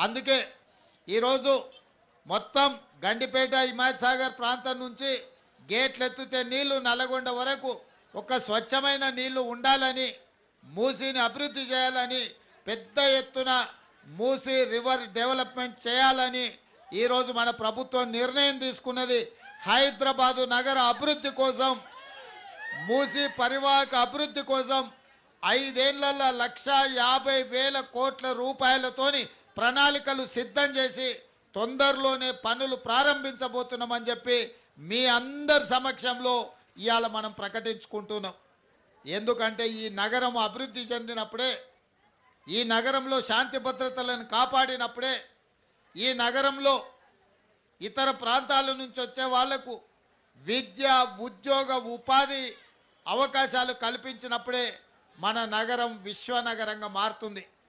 అందుకే ఈరోజు మొత్తం గండిపేట హిమాయత్ సాగర్ ప్రాంతం నుంచి గేట్లు ఎత్తితే నీళ్లు నల్లగొండ వరకు ఒక స్వచ్ఛమైన నీళ్లు ఉండాలని మూసీని అభివృద్ధి చేయాలని పెద్ద ఎత్తున మూసీ రివర్ డెవలప్మెంట్ చేయాలని ఈరోజు మన ప్రభుత్వం నిర్ణయం తీసుకున్నది. హైదరాబాదు నగర అభివృద్ధి కోసం, మూసీ పరివాహక అభివృద్ధి కోసం 5 ఏళ్లలో 1,50,000 కోట్ల రూపాయలతోని ప్రణాళికలు సిద్ధం చేసి తొందరలోనే పనులు ప్రారంభించబోతున్నామని చెప్పి మీ అందరి సమక్షంలో ఇవాళ మనం ప్రకటించుకుంటున్నాం. ఎందుకంటే ఈ నగరం అభివృద్ధి చెందినప్పుడే, ఈ నగరంలో శాంతి భద్రతలను కాపాడినప్పుడే, ఈ నగరంలో ఇతర ప్రాంతాల నుంచి వచ్చే వాళ్లకు విద్య, ఉద్యోగ, ఉపాధి అవకాశాలు కల్పించినప్పుడే మన నగరం విశ్వనగరంగా మారుతుంది.